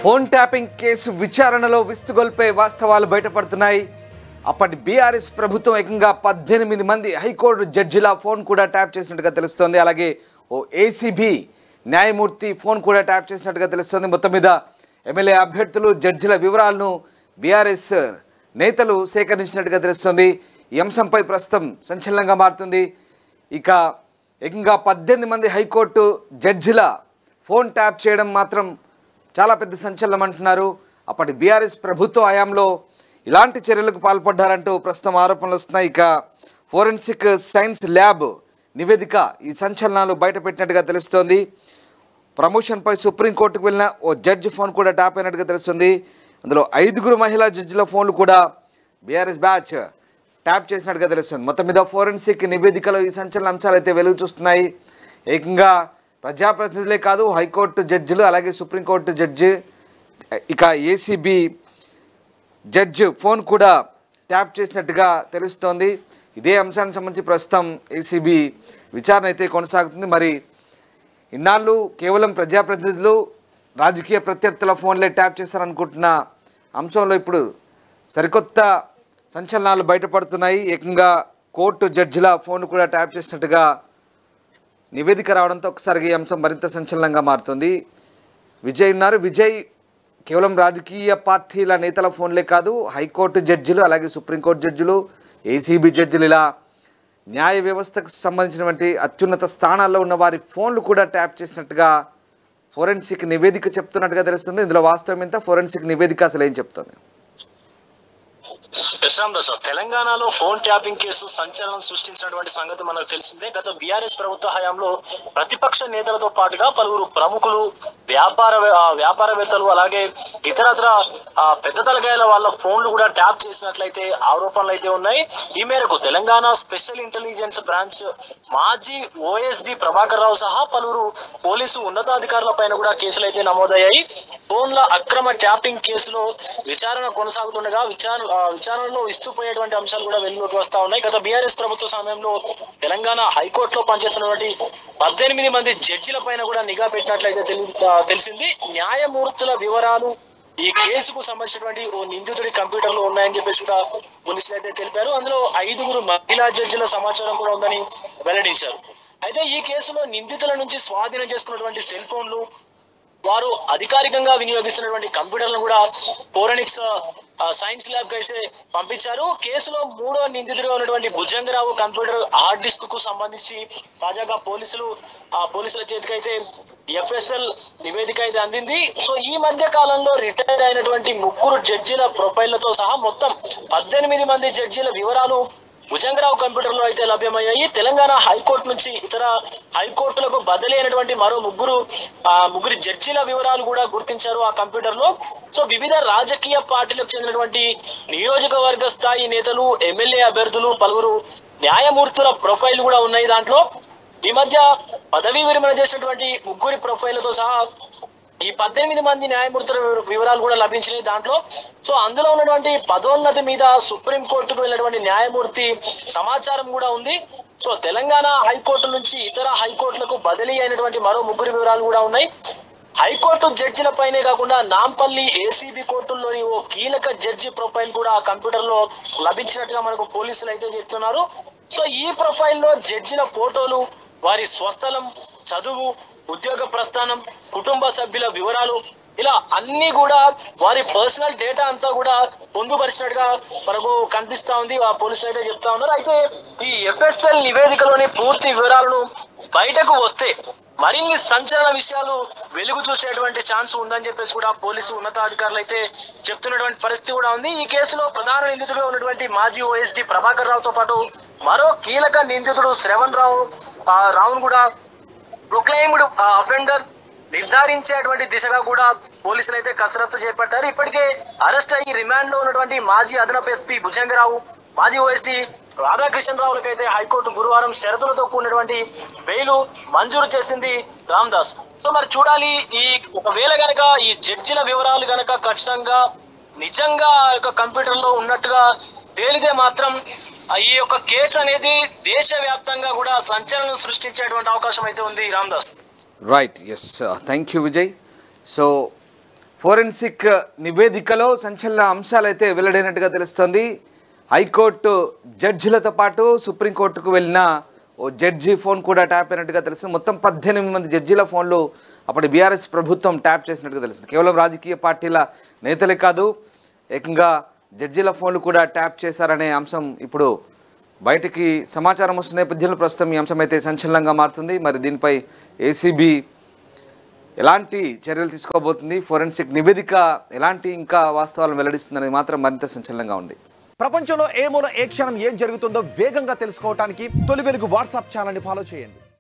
Phone tapping case విచారణలో విస్తుగొల్పే వాస్తవాలు బయటపడుతున్నాయి. అప్పటి బీఆర్ఎస్ ప్రభుత్వం ఏకంగా 18 మంది హైకోర్టు జడ్జిల ఫోన్ కూడా ట్యాప్ చేసినట్టుగా తెలుస్తోంది. అలాగే ఓ ఏసీబీ న్యాయమూర్తి ఫోన్ కూడా ట్యాప్ చేసినట్టుగా తెలుస్తోంది. మొత్తం మీద ఎమ్మెల్యే అభ్యర్థులు జడ్జిల వివరాలను బీఆర్ఎస్ నేతలు సేకరించినట్టుగా తెలుస్తోంది. ఈ అంశంపై ప్రస్తుతం సంచలనంగా మారుతుంది. ఇక ఏకంగా 18 మంది హైకోర్టు జడ్జిల ఫోన్ ట్యాప్ చేయడం మాత్రం చాలా పెద్ద సంచలనం అంటున్నారు. అప్పటి బీఆర్ఎస్ ప్రభుత్వ హయాంలో ఇలాంటి చర్యలకు పాల్పడ్డారంటూ ప్రస్తుతం ఆరోపణలు వస్తున్నాయి. ఇక ఫోరెన్సిక్ సైన్స్ ల్యాబ్ నివేదిక ఈ సంచలనాలు బయటపెట్టినట్టుగా తెలుస్తోంది. ప్రమోషన్పై సుప్రీంకోర్టుకు వెళ్ళిన ఓ జడ్జి ఫోన్ కూడా ట్యాప్ అయినట్టుగా తెలుస్తుంది. అందులో 5 మహిళా జడ్జిల ఫోన్లు కూడా బీఆర్ఎస్ బ్యాచ్ ట్యాప్ చేసినట్టుగా తెలుస్తుంది. మొత్తం మీద ఫోరెన్సిక్ నివేదికలో ఈ సంచలన అంశాలు అయితే వెలుగు చూస్తున్నాయి. ఏకంగా ప్రజాప్రతినిధులే కాదు, హైకోర్టు జడ్జిలు, అలాగే సుప్రీంకోర్టు జడ్జి, ఇక ఏసీబీ జడ్జి ఫోన్ కూడా ట్యాప్ చేసినట్టుగా తెలుస్తోంది. ఇదే అంశానికి సంబంధించి ప్రస్తుతం ఏసీబీ విచారణ అయితే కొనసాగుతుంది. మరి ఇన్నాళ్ళు కేవలం ప్రజాప్రతినిధులు, రాజకీయ ప్రత్యర్థుల ఫోన్లే ట్యాప్ చేశారనుకుంటున్న అంశంలో ఇప్పుడు సరికొత్త సంచలనాలు బయటపడుతున్నాయి. ఏకంగా కోర్టు జడ్జిల ఫోన్ కూడా ట్యాప్ చేసినట్టుగా నివేదిక రావడంతో ఒకసారిగా ఈ అంశం మరింత సంచలనంగా మారుతుంది. విజయ్ ఉన్నారు. విజయ్, కేవలం రాజకీయ పార్టీల నేతల ఫోన్లే కాదు, హైకోర్టు జడ్జిలు, అలాగే సుప్రీంకోర్టు జడ్జిలు, ఏసీబీ జడ్జిలు, ఇలా న్యాయ వ్యవస్థకు సంబంధించినటువంటి అత్యున్నత స్థానాల్లో ఉన్న వారి ఫోన్లు కూడా ట్యాప్ చేసినట్టుగా ఫోరెన్సిక్ నివేదిక చెప్తున్నట్టుగా తెలుస్తుంది. ఇందులో వాస్తవం ఎంత, ఫోరెన్సిక్ నివేదిక అసలు ఏం చెప్తుంది? తెలంగాణలో ఫోన్ ట్యాపింగ్ కేసు సంచలనం సృష్టించినటువంటి సంగతి మనకు తెలిసిందే. గత బీఆర్ఎస్ ప్రభుత్వ హయాంలో ప్రతిపక్ష నేతలతో పాటుగా పలువురు ప్రముఖులు, వ్యాపారవేత్తలు, అలాగే ఇతరత్ర పెద్ద తలకాయల వాళ్ళ ఫోన్లు కూడా ట్యాప్ చేసినట్లయితే ఆరోపణలు అయితే ఉన్నాయి. ఈ మేరకు తెలంగాణ స్పెషల్ ఇంటెలిజెన్స్ బ్రాంచ్ మాజీ ఓఎస్డి ప్రభాకర్ రావు సహా పలువురు పోలీసు ఉన్నతాధికారుల పైన కూడా కేసులు అయితే నమోదయ్యాయి. ఫోన్ల అక్రమ ట్యాపింగ్ కేసులో విచారణ కొనసాగుతుండగా విచారణలో ఇస్తుపోయేటువంటి అంశాలు కూడా వెలుగులోకి వస్తా ఉన్నాయి. గత బీఆర్ఎస్ ప్రభుత్వ సమయంలో తెలంగాణ హైకోర్టులో పనిచేస్తున్నటువంటి 18 మంది జడ్జిల పైన కూడా నిఘా పెట్టినట్లయితే తెలిసింది. న్యాయమూర్తుల వివరాలు ఈ కేసుకు సంబంధించినటువంటి ఓ నిందితుడి కంప్యూటర్ లో ఉన్నాయని చెప్పేసి కూడా పోలీసులు అయితే తెలిపారు. అందులో 5 మహిళా జడ్జిల సమాచారం కూడా ఉందని వెల్లడించారు. అయితే ఈ కేసులో నిందితుల నుంచి స్వాధీనం చేసుకున్నటువంటి సెల్ ఫోన్లు, వారు అధికారికంగా వినియోగిస్తున్నటువంటి కంప్యూటర్లను కూడా ఫోరెనిక్స్ సైన్స్ ల్యాబ్ అయితే పంపించారు. కేసులో 3వ నిందితుడిగా ఉన్నటువంటి భుజంగరావు కంప్యూటర్ హార్డ్ డిస్క్ కు సంబంధించి తాజాగా పోలీసుల చేతికి అయితే ఎఫ్ఎస్ఎల్ నివేదిక అయితే అందింది. సో ఈ మధ్య కాలంలో రిటైర్ అయినటువంటి 3 జడ్జీల ప్రొఫైళ్లతో సహా మొత్తం 18 మంది జడ్జీల వివరాలు భుజంగరావు కంప్యూటర్ లో అయితే లభ్యమయ్యాయి. తెలంగాణ హైకోర్టు నుంచి ఇతర హైకోర్టులకు బదిలీ అయినటువంటి మరో 3 జడ్జీల వివరాలు కూడా గుర్తించారు ఆ కంప్యూటర్ లో. సో వివిధ రాజకీయ పార్టీలకు చెందినటువంటి నియోజకవర్గ స్థాయి నేతలు, ఎమ్మెల్యే అభ్యర్థులు, పలువురు న్యాయమూర్తుల ప్రొఫైల్ కూడా ఉన్నాయి దాంట్లో. ఈ మధ్య పదవీ విరమణ చేసినటువంటి 3 ప్రొఫైళ్లతో సహా ఈ 18 మంది న్యాయమూర్తుల వివరాలు కూడా లభించినాయి దాంట్లో. సో అందులో ఉన్నటువంటి పదోన్నతి మీద సుప్రీంకోర్టుకు వెళ్ళినటువంటి న్యాయమూర్తి సమాచారం కూడా ఉంది. సో తెలంగాణ హైకోర్టు నుంచి ఇతర హైకోర్టులకు బదిలీ అయినటువంటి మరో 3 వివరాలు కూడా ఉన్నాయి. హైకోర్టు జడ్జిల పైనే కాకుండా నాంపల్లి ఏసీబీ కోర్టుల్లోని ఓ కీలక జడ్జి ప్రొఫైల్ కూడా ఆ కంప్యూటర్ లో లభించినట్టుగా మనకు పోలీసులు అయితే చెప్తున్నారు. సో ఈ ప్రొఫైల్లో జడ్జిల ఫోటోలు, వారి స్వస్థలం, చదువు, ఉద్యోగ ప్రస్థానం, కుటుంబ సభ్యుల వివరాలు, ఇలా అన్ని కూడా వారి పర్సనల్ డేటా అంతా కూడా పొందుపరిచినట్టుగా మనకు కనిపిస్తా ఉంది. ఆ పోలీసులు అయితే చెప్తా ఉన్నారు. అయితే ఈ ఎఫ్ఎస్ఎల్ నివేదికలోని పూర్తి వివరాలను బయటకు వస్తే మరిన్ని సంచలన విషయాలు వెలుగు చూసేటువంటి ఛాన్స్ ఉందని చెప్పేసి కూడా పోలీసు ఉన్నతాధికారులు అయితే చెప్తున్నటువంటి పరిస్థితి కూడా ఉంది. ఈ కేసులో ప్రధాన నిందితుడిగా ఉన్నటువంటి మాజీ ఓఎస్డి ప్రభాకర్ రావుతో పాటు మరో కీలక నిందితుడు శ్రవణ్ రావును కూడా ప్రొక్లైమ్డ్ అఫెండర్ నిర్ధారించేటువంటి దిశగా కూడా పోలీసులు అయితే కసరత్తు చేపట్టారు. ఇప్పటికే అరెస్ట్ అయ్యి రిమాండ్ లో ఉన్నటువంటి మాజీ అదనపు ఎస్పీ భుజంగరావు, మాజీ ఓఎస్డి రాధాకృష్ణ రావులకైతే హైకోర్టు గురువారం షరతులతో కూడినటువంటి బెయిల్ మంజూరు చేసింది రామ్దాస్. సో మరి చూడాలి, ఈ ఒకవేళ గనక ఈ జడ్జిల వివరాలు గనక ఖచ్చితంగా నిజంగా కంప్యూటర్ లో ఉన్నట్టుగా తేలితే మాత్రం ఈ యొక్క కేసు అనేది దేశవ్యాప్తంగా కూడా సంచలనం సృష్టించేటువంటి అవకాశం అయితే ఉంది Ramdas. Right, yes, thank you Vijay. So forensic నివేదికలో సంచలన అంశాలైతే వెల్లడైనట్టుగా తెలుస్తోంది. హైకోర్టు జడ్జిలతో పాటు సుప్రీంకోర్టుకు వెళ్ళిన ఓ జడ్జి ఫోన్ కూడా ట్యాప్ అయినట్టుగా తెలుస్తుంది. మొత్తం 18 మంది జడ్జీల ఫోన్లు అప్పటి బీఆర్ఎస్ ప్రభుత్వం ట్యాప్ చేసినట్టుగా తెలుస్తుంది. కేవలం రాజకీయ పార్టీల నేతలే కాదు, ఏకంగా జడ్జీల ఫోన్లు కూడా ట్యాప్ చేశారనే అంశం ఇప్పుడు బయటికి సమాచారం వస్తున్న నేపథ్యంలో ప్రస్తుతం ఈ అంశం అయితే సంచలనంగా మారుతుంది. మరి దీనిపై ఏసీబీ ఎలాంటి చర్యలు తీసుకోబోతుంది, ఫోరెన్సిక్ నివేదిక ఎలాంటి ఇంకా వాస్తవాలను వెల్లడిస్తుందనేది మాత్రం మరింత సంచలనంగా ఉంది. ప్రపంచంలో ఏ మూల ఏ క్షణం ఏం జరుగుతుందో వేగంగా తెలుసుకోవడానికి తొలి వెలుగు వాట్సాప్ ఛానల్ని ఫాలో చేయండి.